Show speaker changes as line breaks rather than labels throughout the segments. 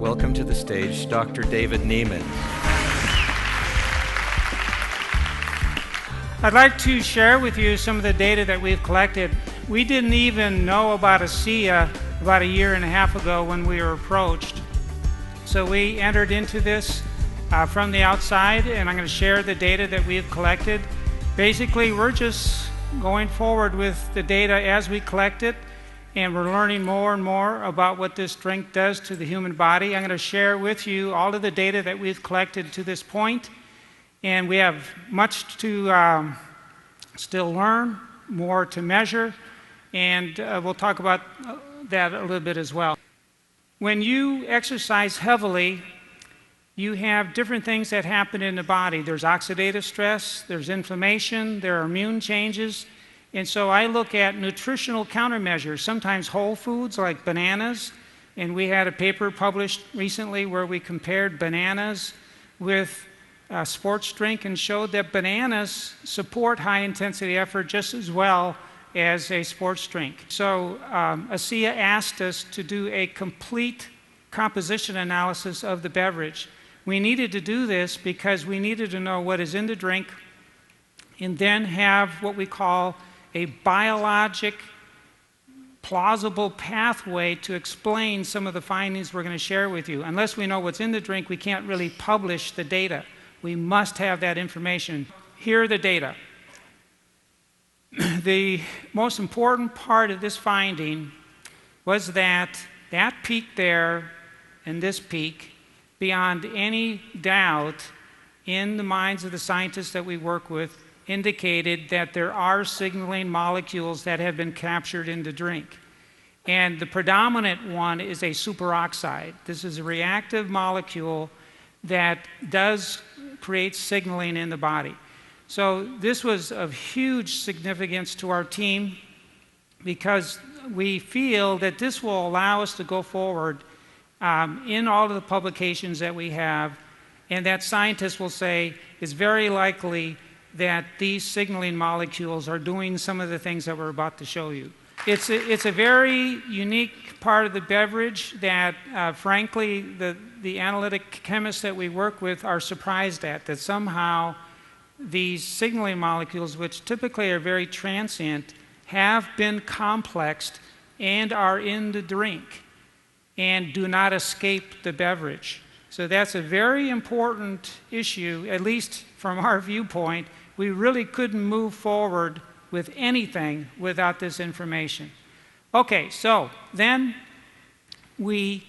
welcome to the stage Dr. David Neiman.
I'd like to share with you some of the data that we've collected. We didn't even know about Asea about a year and a half ago when we were approached. So we entered into this from the outside, and I'm going to share the data that we've collected. Basically, we're just going forward with the data as we collect it, and we're learning more and more about what this drink does to the human body. I'm going to share with you all of the data that we've collected to this point, and we have much to still learn, more to measure, and we'll talk about that a little bit as well. When you exercise heavily, you have different things that happen in the body. There's oxidative stress, there's inflammation, there are immune changes. And so I look at nutritional countermeasures, sometimes whole foods like bananas. And we had a paper published recently where we compared bananas with a sports drink and showed that bananas support high-intensity effort just as well as a sports drink. So Asea asked us to do a complete composition analysis of the beverage. We needed to do this because we needed to know what is in the drink and then have what we call a biologic plausible pathway to explain some of the findings we're going to share with you. Unless we know what's in the drink, we can't really publish the data. We must have that information. Here are the data. The most important part of this finding was that peak there and this peak, beyond any doubt in the minds of the scientists that we work with, indicated that there are signaling molecules that have been captured in the drink. And the predominant one is a superoxide. This is a reactive molecule that does create signaling in the body. So this was of huge significance to our team because we feel that this will allow us to go forward in all of the publications that we have, and that scientists will say it's very likely that these signaling molecules are doing some of the things that we're about to show you. It's a very unique part of the beverage that, frankly, the analytic chemists that we work with are surprised at, that somehow these signaling molecules, which typically are very transient, have been complexed and are in the drink and do not escape the beverage. So that's a very important issue, at least from our viewpoint. We really couldn't move forward with anything without this information. Okay, so then we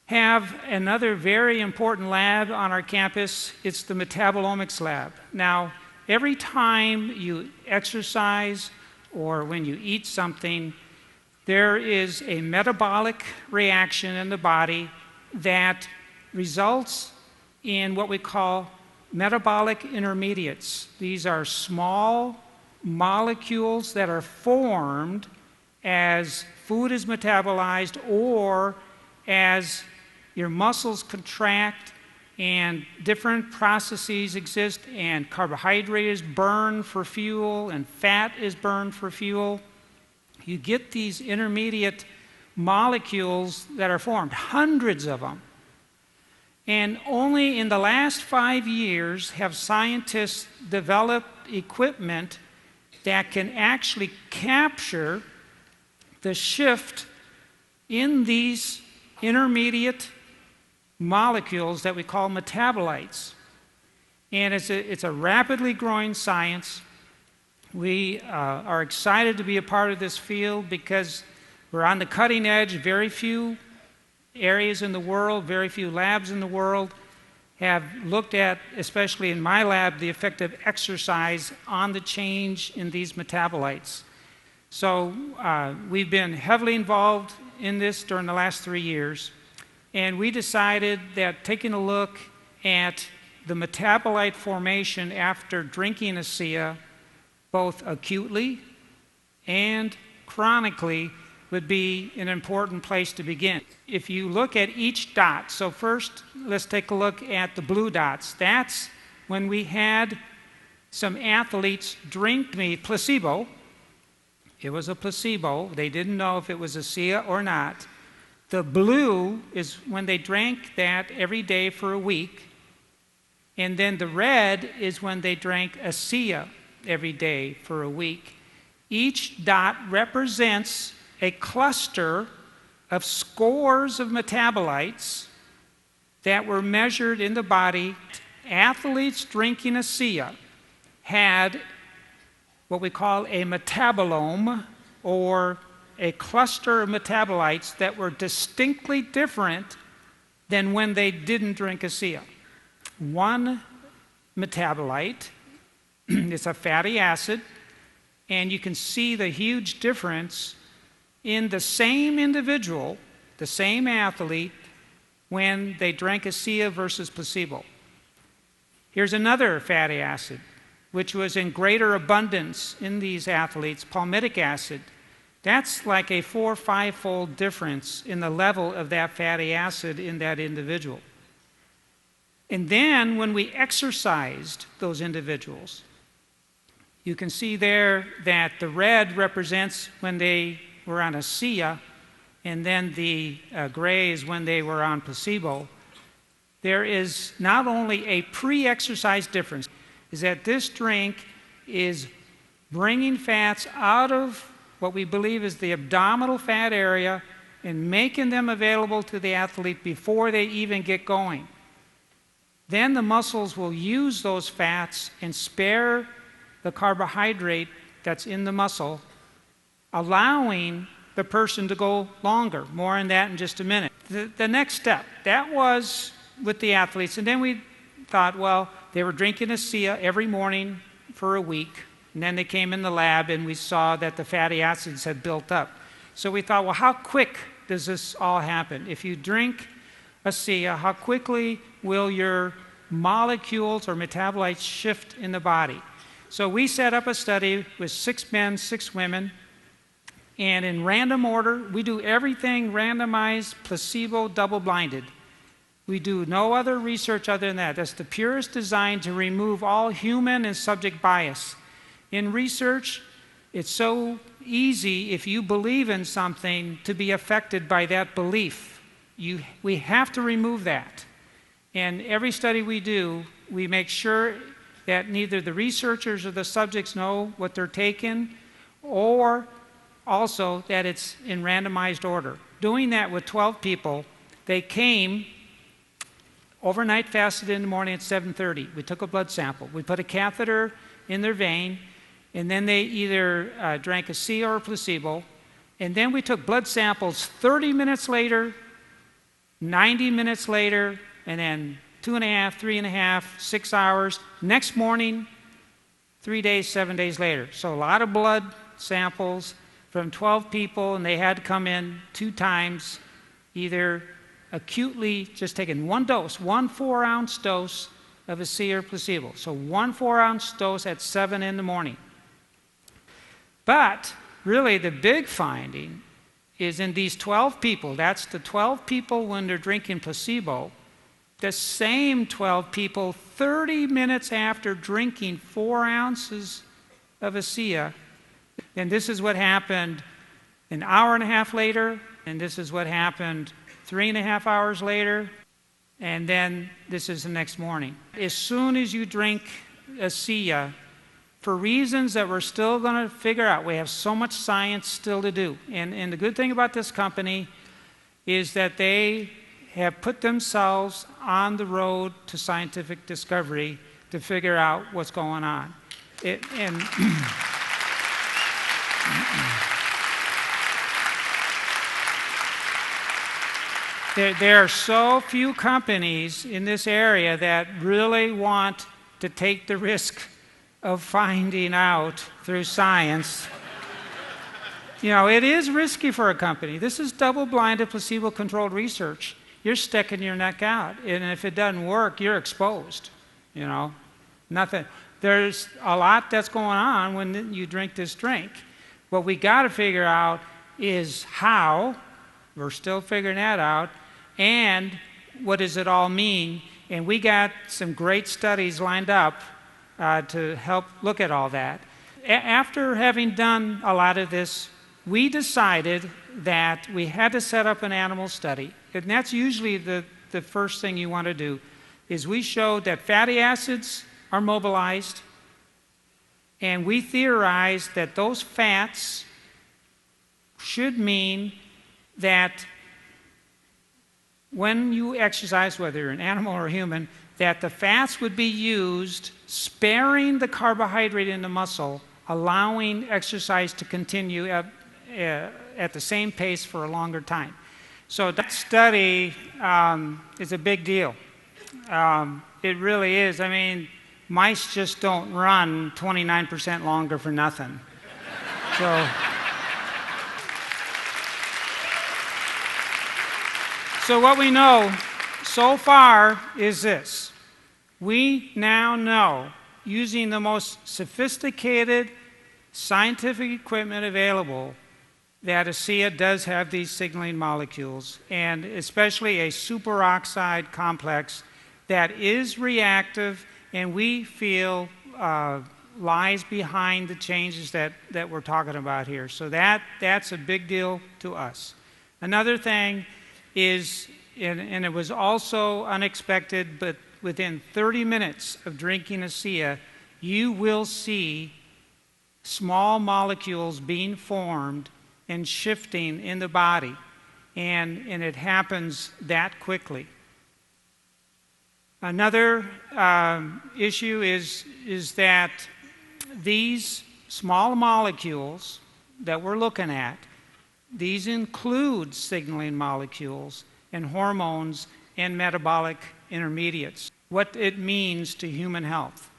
have another very important lab on our campus. It's the metabolomics lab. Now, every time you exercise or when you eat something, there is a metabolic reaction in the body that results in what we call metabolic intermediates. These are small molecules that are formed as food is metabolized or as your muscles contract and different processes exist and carbohydrate is burned for fuel and fat is burned for fuel. You get these intermediate molecules that are formed, hundreds of them. And only in the last 5 years have scientists developed equipment that can actually capture the shift in these intermediate molecules that we call metabolites. And it's a rapidly growing science. We are excited to be a part of this field because we're on the cutting edge. Very few areas in the world, very few labs in the world have looked at, especially in my lab, the effect of exercise on the change in these metabolites. So we've been heavily involved in this during the last 3 years, and we decided that taking a look at the metabolite formation after drinking Asea, both acutely and chronically, would be an important place to begin. If you look at each dot, so first let's take a look at the blue dots. That's when we had some athletes drink placebo. It was a placebo. They didn't know if it was Asea or not. The blue is when they drank that every day for a week. And then the red is when they drank Asea every day for a week. Each dot represents a cluster of scores of metabolites that were measured in the body. Athletes drinking Asea had what we call a metabolome, or a cluster of metabolites that were distinctly different than when they didn't drink Asea. One metabolite is a fatty acid, and you can see the huge difference in the same individual, the same athlete, when they drank Asea versus placebo. Here's another fatty acid, which was in greater abundance in these athletes, palmitic acid. That's like a 4- or 5-fold difference in the level of that fatty acid in that individual. And then when we exercised those individuals, you can see there that the red represents when they were on Asea, and then the gray is when they were on placebo. There is not only a pre-exercise difference, is that this drink is bringing fats out of what we believe is the abdominal fat area and making them available to the athlete before they even get going. Then the muscles will use those fats and spare the carbohydrate that's in the muscle, allowing the person to go longer. More on that in just a minute. The next step, that was with the athletes. And then we thought, well, they were drinking Asea every morning for a week. And then they came in the lab and we saw that the fatty acids had built up. So we thought, well, how quick does this all happen? If you drink Asea, how quickly will your molecules or metabolites shift in the body? So we set up a study with 6 men, 6 women, and in random order, we do everything randomized, placebo, double-blinded. We do no other research other than that. That's the purest design to remove all human and subject bias. In research, it's so easy, if you believe in something, to be affected by that belief. We have to remove that. And every study we do, we make sure that neither the researchers or the subjects know what they're taking, or also that it's in randomized order. Doing that with 12 people, they came overnight, fasted in the morning at 7:30. We took a blood sample. We put a catheter in their vein, and then they either drank Asea or placebo. And then we took blood samples 30 minutes later, 90 minutes later, and then 2.5, 3.5, 6 hours. Next morning, 3 days, 7 days later. So a lot of blood samples from 12 people, and they had to come in 2 times, either acutely just taking one dose, 1 4-ounce dose of Asea or placebo. So 1 4-ounce dose at 7 in the morning. But really the big finding is in these 12 people, that's the 12 people when they're drinking placebo, the same 12 people 30 minutes after drinking 4 ounces of Asea, and this is what happened an hour and a half later, and this is what happened 3.5 hours later, and then this is the next morning. As soon as you drink Asea, for reasons that we're still going to figure out, we have so much science still to do. And the good thing about this company is that they have put themselves on the road to scientific discovery to figure out what's going on. There are so few companies in this area that really want to take the risk of finding out through science. You know, it is risky for a company. This is double-blinded, placebo-controlled research. You're sticking your neck out, and if it doesn't work, you're exposed. You know, nothing. There's a lot that's going on when you drink this drink. What we got to figure out is how. We're still figuring that out, and what does it all mean? And we got some great studies lined up to help look at all that. After having done a lot of this we decided that we had to set up an animal study. And that's usually the first thing you want to do, is we showed that fatty acids are mobilized, and we theorized that those fats should mean that when you exercise, whether you're an animal or a human, that the fats would be used sparing the carbohydrate in the muscle, allowing exercise to continue at the same pace for a longer time. So that study is a big deal. It really is. I mean, mice just don't run 29% longer for nothing. So what we know so far is this. We now know, using the most sophisticated scientific equipment available, that Asea does have these signaling molecules, and especially a superoxide complex that is reactive and we feel lies behind the changes that we're talking about here. So that's a big deal to us. Another thing is, and it was also unexpected, but within 30 minutes of drinking Asea, you will see small molecules being formed and shifting in the body, and it happens that quickly. Another issue is that these small molecules that we're looking at, these include signaling molecules and hormones and metabolic intermediates, what it means to human health.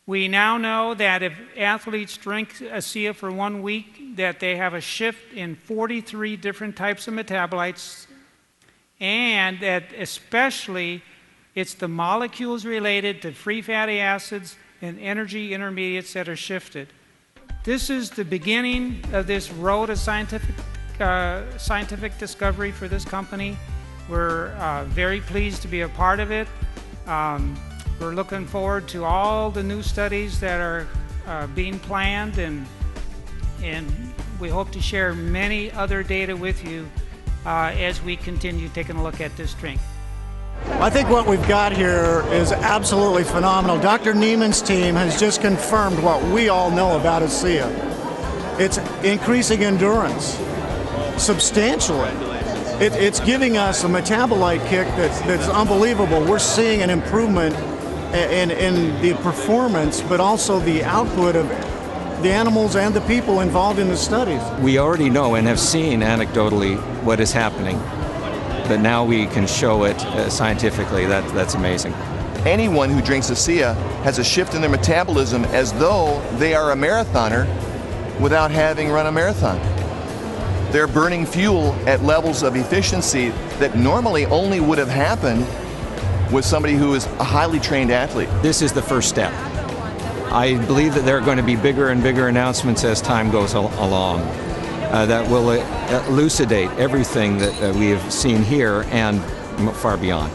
We now know that if athletes drink Asea for 1 week, that they have a shift in 43 different types of metabolites, and that especially it's the molecules related to free fatty acids and energy intermediates that are shifted. This is the beginning of this road of scientific discovery for this company. We're very pleased to be a part of it. We're looking forward to all the new studies that are being planned, and we hope to share many other data with you as we continue taking a look at this drink.
I think what we've got here is absolutely phenomenal. Dr. Neiman's team has just confirmed what we all know about Asea. It's increasing endurance substantially. It's giving us a metabolite kick that's unbelievable. We're seeing an improvement in the performance, but also the output of the animals and the people involved in the studies.
We already know and have seen anecdotally what is happening, but now we can show it scientifically. That's amazing.
Anyone who drinks Asea has a shift in their metabolism as though they are a marathoner without having run a marathon. They're burning fuel at levels of efficiency that normally only would have happened with somebody who is a highly trained athlete.
This is the first step. I believe that there are going to be bigger and bigger announcements as time goes along that will elucidate everything that we have seen here and far beyond.